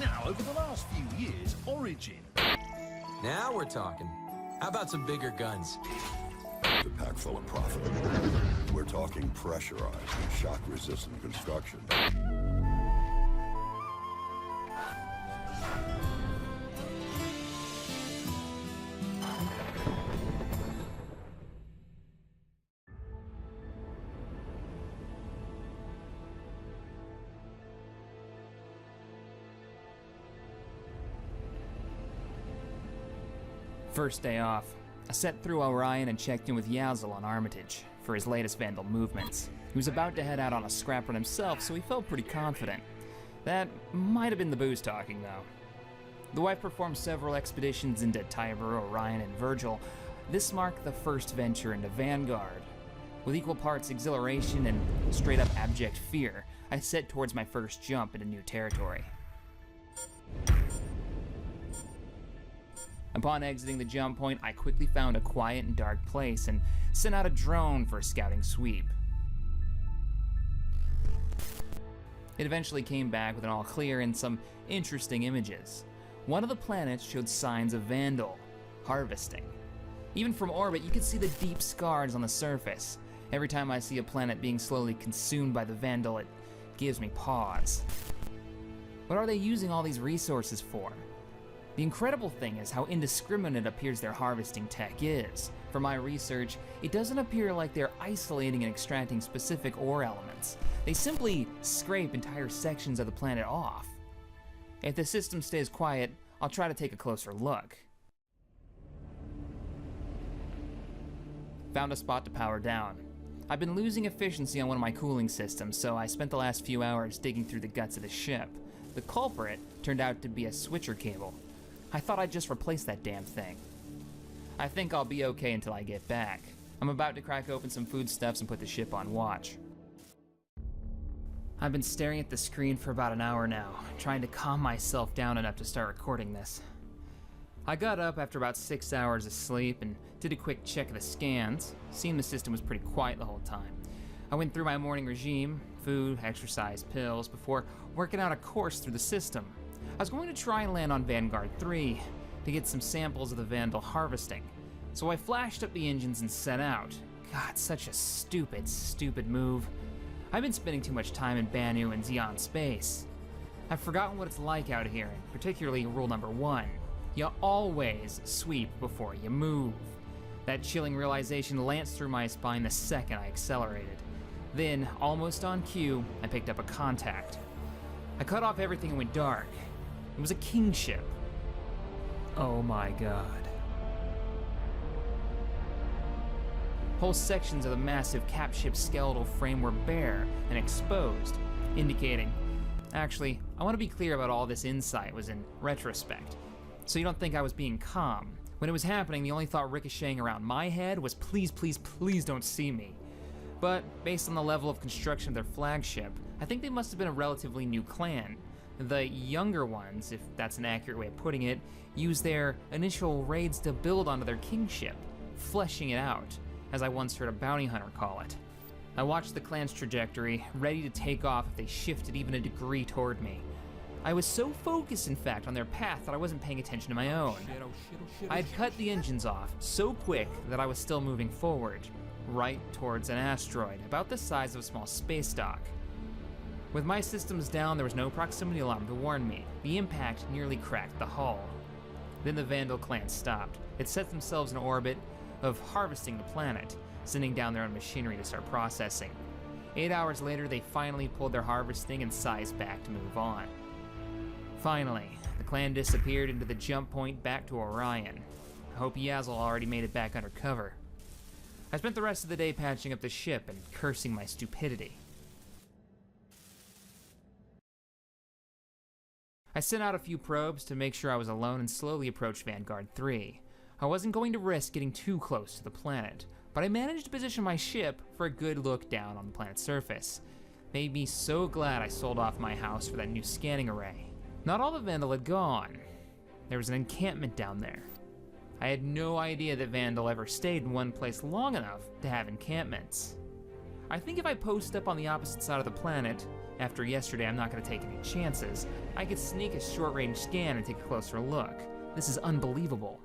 Now, over the last few years, Origin... Now we're talking. How about some bigger guns? The pack full of profit. We're talking pressurized, shock-resistant construction. First day off, I set through Orion and checked in with Yazel on Armitage for his latest Vandal movements. He was about to head out on a scrap run himself, so he felt pretty confident. That might have been the booze talking, though. Though I've performed several expeditions into Tiber, Orion, and Virgil, this marked the first venture into Vanguard. With equal parts exhilaration and straight-up abject fear, I set towards my first jump into new territory. Upon exiting the jump point, I quickly found a quiet and dark place and sent out a drone for a scouting sweep. It eventually came back with an all clear and some interesting images. One of the planets showed signs of Vandal harvesting. Even from orbit, you could see the deep scars on the surface. Every time I see a planet being slowly consumed by the Vandal, it gives me pause. What are they using all these resources for? The incredible thing is how indiscriminate it appears their harvesting tech is. From my research, it doesn't appear like they're isolating and extracting specific ore elements. They simply scrape entire sections of the planet off. If the system stays quiet, I'll try to take a closer look. Found a spot to power down. I've been losing efficiency on one of my cooling systems, so I spent the last few hours digging through the guts of the ship. The culprit turned out to be a switcher cable. I thought I'd just replace that damn thing. I think I'll be okay until I get back. I'm about to crack open some foodstuffs and put the ship on watch. I've been staring at the screen for about an hour now, trying to calm myself down enough to start recording this. I got up after about 6 hours of sleep and did a quick check of the scans. Seemed the system was pretty quiet the whole time. I went through my morning regime, food, exercise, pills, before working out a course through the system. I was going to try and land on Vanguard 3 to get some samples of the Vandal harvesting, so I flashed up the engines and set out. God, such a stupid, stupid move. I've been spending too much time in Banu and Xeon space. I've forgotten what it's like out here, and particularly rule number 1. You always sweep before you move. That chilling realization lanced through my spine the second I accelerated. Then, almost on cue, I picked up a contact. I cut off everything and went dark. It was a kingship. Oh my god. Whole sections of the massive capship's skeletal frame were bare and exposed, indicating... Actually, I want to be clear about all this insight was in retrospect, so you don't think I was being calm. When it was happening, the only thought ricocheting around my head was please, please, please don't see me. But based on the level of construction of their flagship, I think they must have been a relatively new clan. The younger ones, if that's an accurate way of putting it, used their initial raids to build onto their kingship, fleshing it out, as I once heard a bounty hunter call it. I watched the clan's trajectory, ready to take off if they shifted even a degree toward me. I was so focused, in fact, on their path that I wasn't paying attention to my own. I had cut the engines off so quick that I was still moving forward, right towards an asteroid, about the size of a small space dock. With my systems down, there was no proximity alarm to warn me. The impact nearly cracked the hull. Then the Vandal clan stopped. It set themselves in orbit of harvesting the planet, sending down their own machinery to start processing. 8 hours later, they finally pulled their harvesting and sized back to move on. Finally, the clan disappeared into the jump point back to Orion. I hope Yazel already made it back under cover. I spent the rest of the day patching up the ship and cursing my stupidity. I sent out a few probes to make sure I was alone and slowly approached Vanguard 3. I wasn't going to risk getting too close to the planet, but I managed to position my ship for a good look down on the planet's surface. Made me so glad I sold off my house for that new scanning array. Not all the Vandal had gone. There was an encampment down there. I had no idea that Vandal ever stayed in one place long enough to have encampments. I think if I post up on the opposite side of the planet After yesterday, I'm not going to take any chances. I could sneak a short-range scan and take a closer look. This is unbelievable.